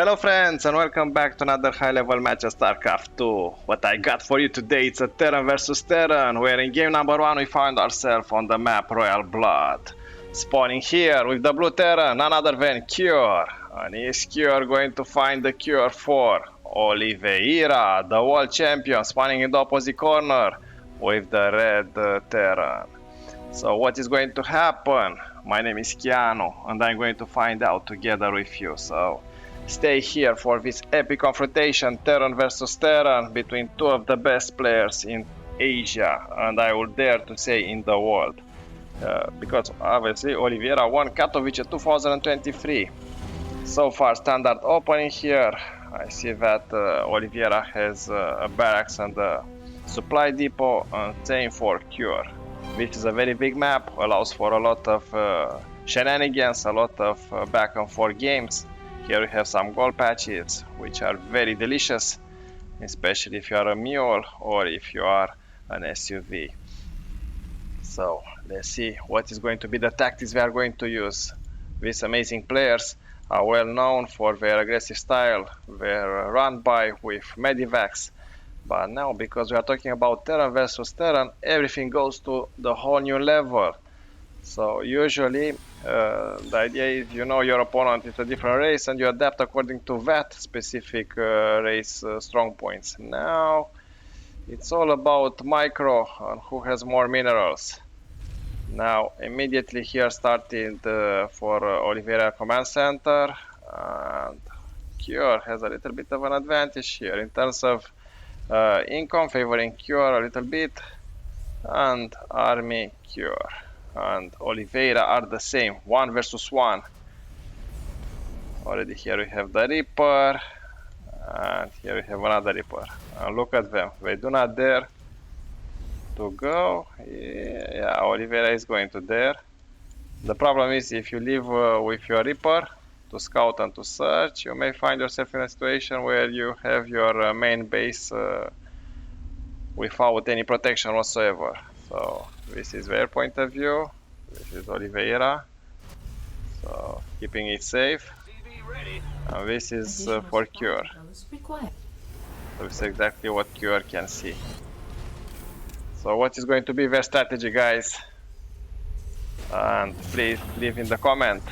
Hello friends and welcome back to another high level match of StarCraft 2. What I got for you today is a Terran versus Terran, where in game number 1 we find ourselves on the map Royal Blood. Spawning here with the blue Terran, none other than Cure. And is Cure going to find the cure for Oliveira, the world champion, spawning in the opposite corner with the red Terran. So what is going to happen? My name is Keanu and I'm going to find out together with you. So stay here for this epic confrontation, Terran versus Terran, between two of the best players in Asia, and I will dare to say in the world. Because obviously Oliveira won Katowice 2023. So far standard opening here. I see that Oliveira has a barracks and a supply depot, and same for Cure. This is a very big map, allows for a lot of shenanigans, a lot of back and forth games. Here we have some gold patches, which are very delicious, especially if you are a mule or if you are an SUV. So let's see what is going to be the tactics we are going to use. These amazing players are well known for their aggressive style, their run by with medivacs. But now, because we are talking about Terran versus Terran, everything goes to the whole new level. So usually the idea is you know your opponent is a different race and you adapt according to that specific race strong points. Now it's all about micro and who has more minerals. Now immediately here started for Oliveira command center, and Cure has a little bit of an advantage here in terms of income, favoring Cure a little bit, and army Cure and Oliveira are the same, 1 versus 1. Already here we have the Reaper, and here we have another Reaper. And look at them, they do not dare to go. Yeah, Oliveira is going to dare. The problem is if you leave with your Reaper to scout and to search, you may find yourself in a situation where you have your main base without any protection whatsoever. So this is their point of view. This is Oliveira, so keeping it safe. And this is for Cure. So this is exactly what Cure can see. So what is going to be their strategy, guys? And please leave in the comment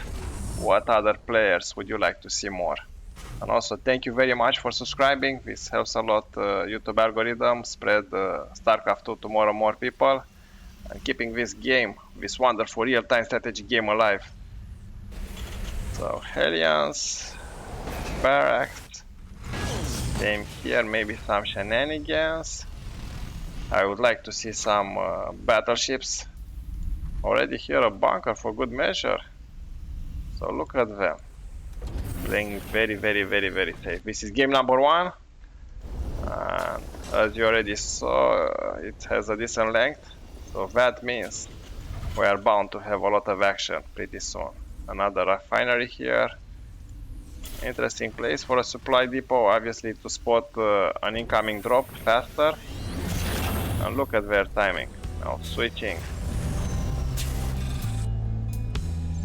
what other players would you like to see more. And also thank you very much for subscribing. This helps a lot YouTube algorithm spread StarCraft 2 to more and more people, and keeping this game, this wonderful real-time strategy game alive. So Hellions, barracks, same here, maybe some shenanigans. I would like to see some battleships. Already here a bunker for good measure. So look at them. Playing very safe. This is game number 1, and as you already saw, it has a decent length, so that means we are bound to have a lot of action pretty soon. Another refinery here, interesting place for a supply depot, obviously to spot an incoming drop faster. And look at their timing, now switching.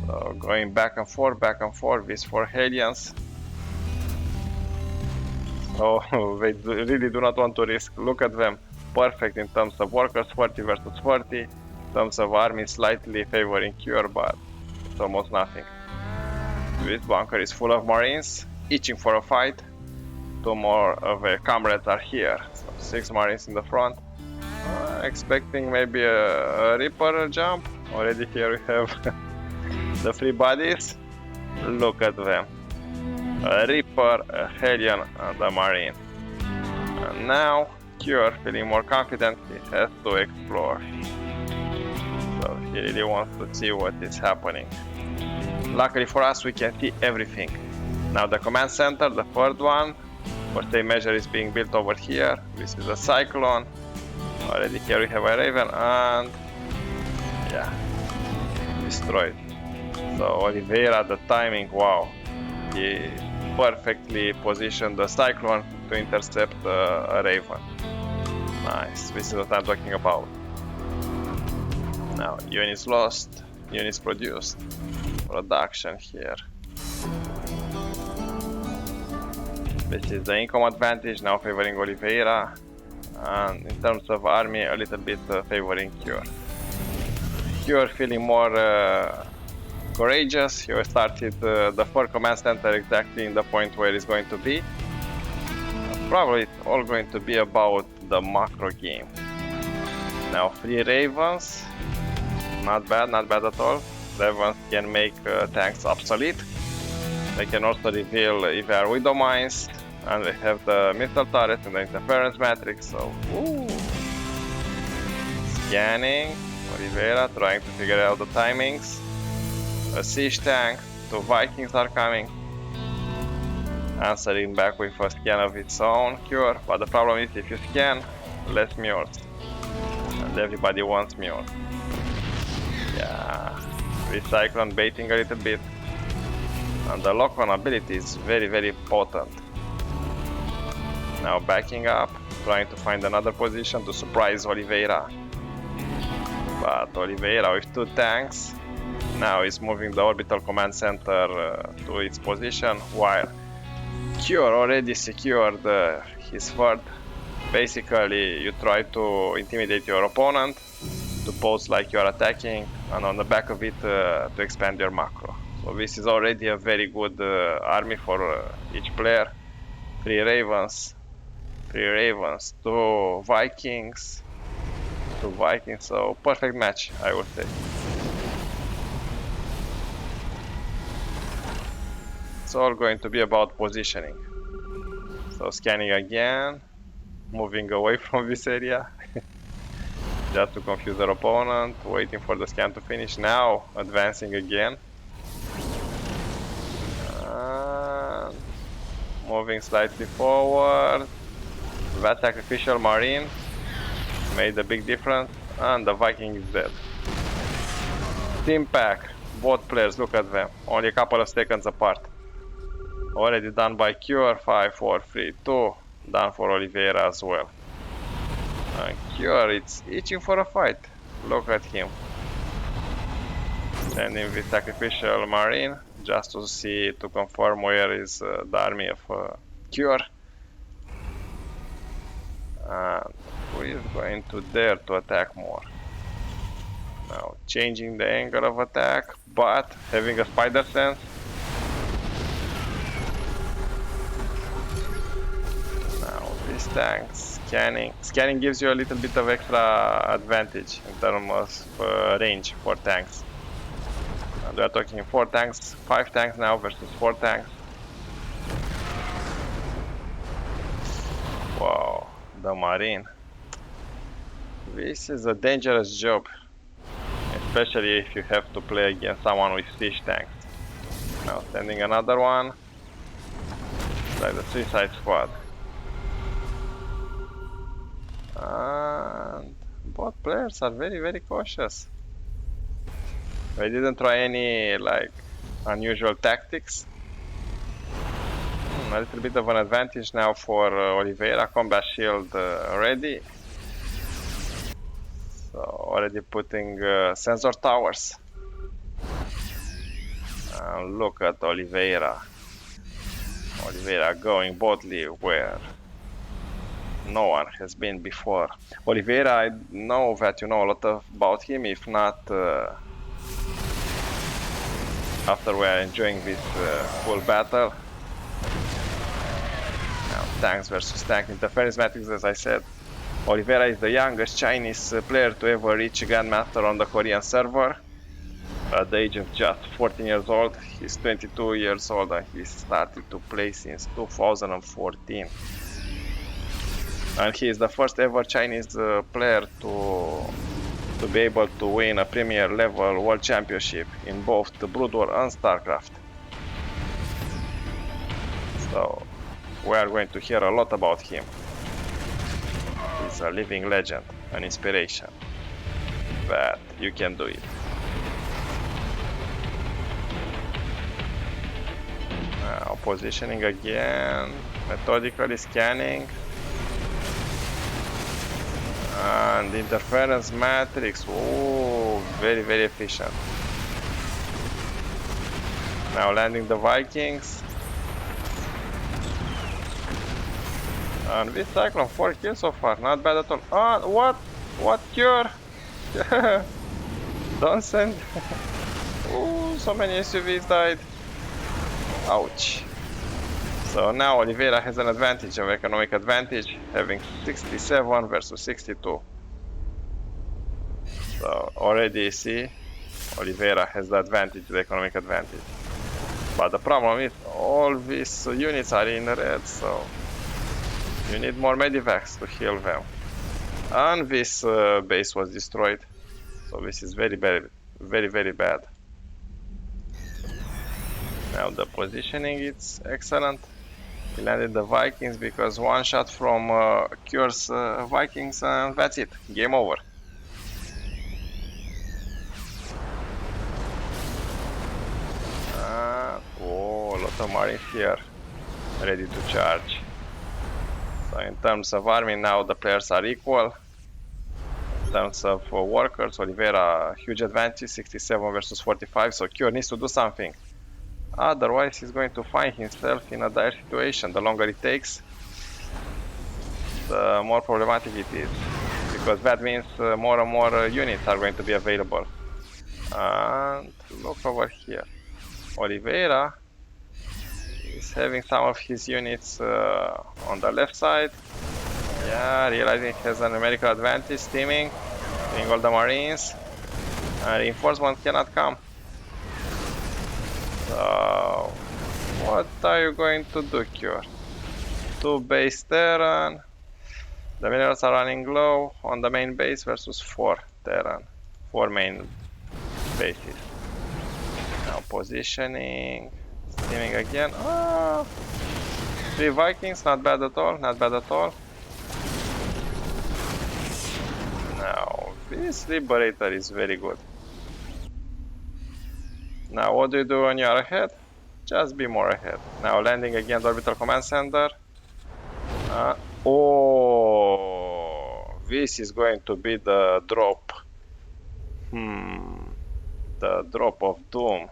So going back and forth, these 4 Hellions. So they really do not want to risk. Look at them, perfect in terms of workers, 40 versus 40. In terms of army, slightly favoring Cure, but it's almost nothing. This bunker is full of Marines, itching for a fight. 2 more of their comrades are here, so 6 Marines in the front. Expecting maybe a Reaper jump. Already here we have the 3 bodies. Look at them, a Reaper, a Hellion and a Marine. And now Cure, feeling more confident, he has to explore. So he really wants to see what is happening. Luckily for us, we can see everything. Now the command center, the 3rd one, for same measure, is being built over here. This is a Cyclone. Already here we have a Raven, and yeah, destroyed. So Oliveira, the timing, wow, he perfectly positioned the Cyclone to intercept a Raven. Nice, this is what I'm talking about. Now units lost, units produced. Production here. This is the income advantage now favoring Oliveira, and in terms of army a little bit favoring Cure. Cure feeling more courageous. He started the 4 command center exactly in the point where it's going to be. Probably it's all going to be about the macro game. Now 3 ravens, not bad at all. Ravens can make tanks obsolete. They can also reveal if they are widow mines, and they have the missile turret and the interference matrix, so ooh. Scanning, Oliveira trying to figure out the timings. A siege tank, 2 Vikings are coming. Answering back with a scan of its own Cure, but the problem is if you scan, less mules. And everybody wants mules. Yeah, Recyclone baiting a little bit. And the lock-on ability is very potent. Now backing up, trying to find another position to surprise Oliveira. But Oliveira with 2 tanks, now is moving the orbital command center to its position, while Cure already secured his fort. Basically, you try to intimidate your opponent, to pose like you are attacking, and on the back of it to expand your macro. So this is already a very good army for each player. 3 ravens, 2 Vikings, so perfect match, I would say. It's all going to be about positioning. So scanning again, moving away from this area, just to confuse their opponent, waiting for the scan to finish. Now advancing again. And moving slightly forward. That sacrificial marine made a big difference, and the Viking is dead. Team pack, both players, look at them, only a couple of seconds apart. Already done by Cure, 5, 4, 3, 2, done for Oliveira as well. And Cure, it's itching for a fight, look at him. Sending the sacrificial marine, just to see, to confirm where is the army of Cure. And who is going to dare to attack more? Now changing the angle of attack, but having a spider sense. Now this tank scanning gives you a little bit of extra advantage in terms of range for tanks. And we are talking 4 tanks, 5 tanks now versus 4 tanks. Wow, the marine. This is a dangerous job, especially if you have to play against someone with siege tanks. Now sending another one, like the Suicide Squad. And both players are very cautious. They didn't try any like unusual tactics. A little bit of an advantage now for Oliveira. Combat shield ready. So already putting sensor towers. Look at Oliveira. Oliveira going boldly where no one has been before. Oliveira, I know that you know a lot about him, if not after we are enjoying this full battle. Now tanks versus tank interference matrix, as I said. Oliveira is the youngest Chinese player to ever reach Grandmaster on the Korean server. At the age of just 14 years old, he's 22 years old and he started to play since 2014. And he is the first ever Chinese player to be able to win a Premier level World Championship in both the Broodwar and StarCraft. So we are going to hear a lot about him. He's a living legend, an inspiration, but you can do it. Now positioning again, methodically scanning. And interference matrix, oh, very efficient. Now landing the Vikings. And this cyclone, 4 kills so far, not bad at all. Oh, what? What cure? Don't send. Ooh, so many SUVs died. Ouch. So now Oliveira has an advantage, of economic advantage, having 67 versus 62. So already see, Oliveira has the advantage, the economic advantage. But the problem is all these units are in red, so you need more medivacs to heal them. And this base was destroyed, so this is very bad, very bad. Now the positioning, it's excellent. We landed the Vikings because one shot from cures Vikings and that's it, game over. Oh, a lot of marines here, ready to charge. So in terms of army, now the players are equal. In terms of workers, Oliveira huge advantage, 67 versus 45, so Keanu needs to do something. Otherwise he's going to find himself in a dire situation. The longer it takes, the more problematic it is, because that means more and more units are going to be available. And look over here, Oliveira is having some of his units on the left side. Yeah, realizing he has a numerical advantage, steaming all the marines, and reinforcement cannot come. So what are you going to do, Cure? 2 base terran. The minerals are running low on the main base versus 4 terran. 4 main bases. Now positioning, steaming again. 3 Vikings, not bad at all, not bad at all. Now this Liberator is very good. Now what do you do when you are ahead? Just be more ahead. Now landing against orbital command center. Oh, this is going to be the drop. The drop of doom.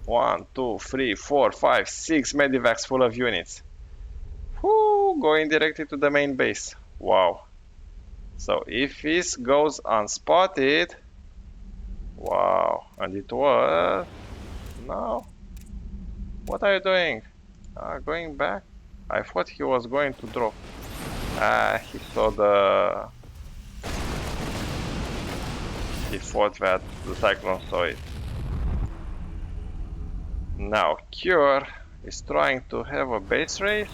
1, 2, 3, 4, 5, 6 medivacs full of units. Whoo, going directly to the main base. Wow. So if this goes unspotted, wow, and it was, no, what are you doing? Going back? I thought he was going to drop. He saw the, he thought that the cyclone saw it. Now Cure is trying to have a base race.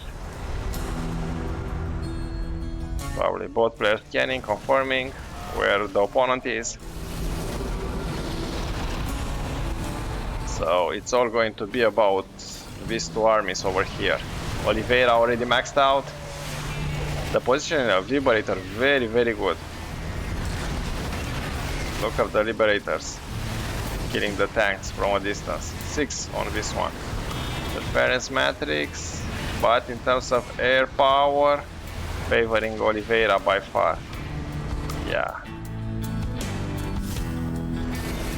Probably both players scanning, confirming where the opponent is. So it's all going to be about these 2 armies over here. Oliveira already maxed out. The positioning of Liberator very good. Look at the Liberators killing the tanks from a distance. 6 on this one. The Ference Matrix, but in terms of air power, favoring Oliveira by far. Yeah.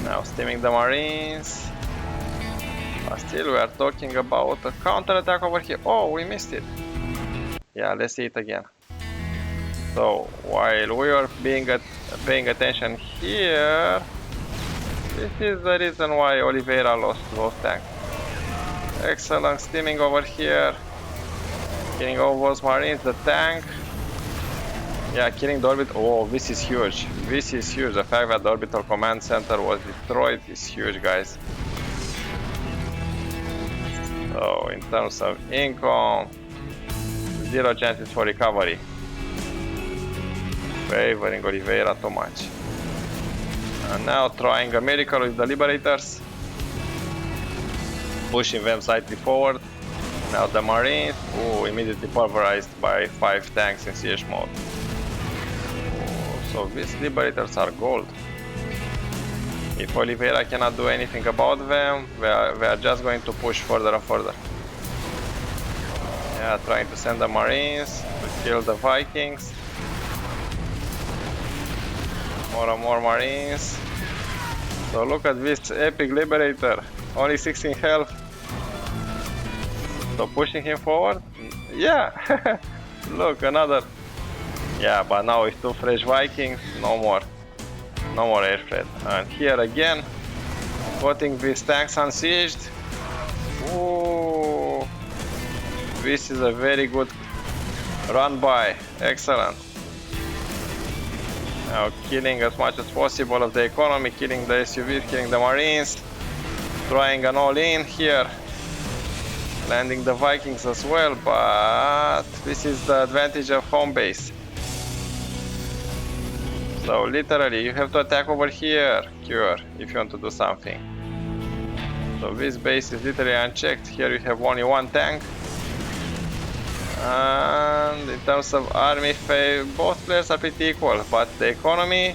Now steaming the marines. But still we are talking about a counter-attack over here. Oh, we missed it. Yeah, let's see it again. So while we are paying attention here, this is the reason why Oliveira lost those tanks. Excellent steaming over here. Killing all those marines, the tank. Yeah, killing the orbit. Oh, this is huge. This is huge. The fact that the orbital command center was destroyed is huge, guys. So in terms of income, 0 chances for recovery. Favoring Oliveira too much. And now trying a miracle with the Liberators. Pushing them slightly forward. Now the Marines, immediately pulverized by 5 tanks in siege mode. So these Liberators are gold. If Oliveira cannot do anything about them, they are just going to push further and further. Yeah, trying to send the Marines to kill the Vikings. More and more Marines. So look at this epic Liberator, only 16 health. So pushing him forward, yeah, Look, another. Yeah, but now with 2 fresh Vikings, no more. No more air threat. And here again, putting these tanks unsieged. Ooh, this is a very good run by. Excellent. Now killing as much as possible of the economy, killing the SUVs, killing the Marines. Trying an all-in here. Landing the Vikings as well, but this is the advantage of home base. So literally you have to attack over here, Cure, if you want to do something. So this base is literally unchecked. Here you have only 1 tank. And in terms of army, both players are pretty equal, but the economy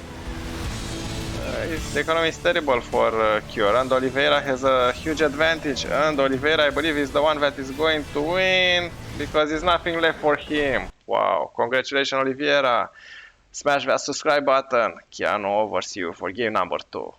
is terrible for Cure, and Oliveira has a huge advantage, and Oliveira, I believe, is the one that is going to win because there's nothing left for him. Wow, congratulations Oliveira. Smash that subscribe button. Keanu, over to you for game number 2.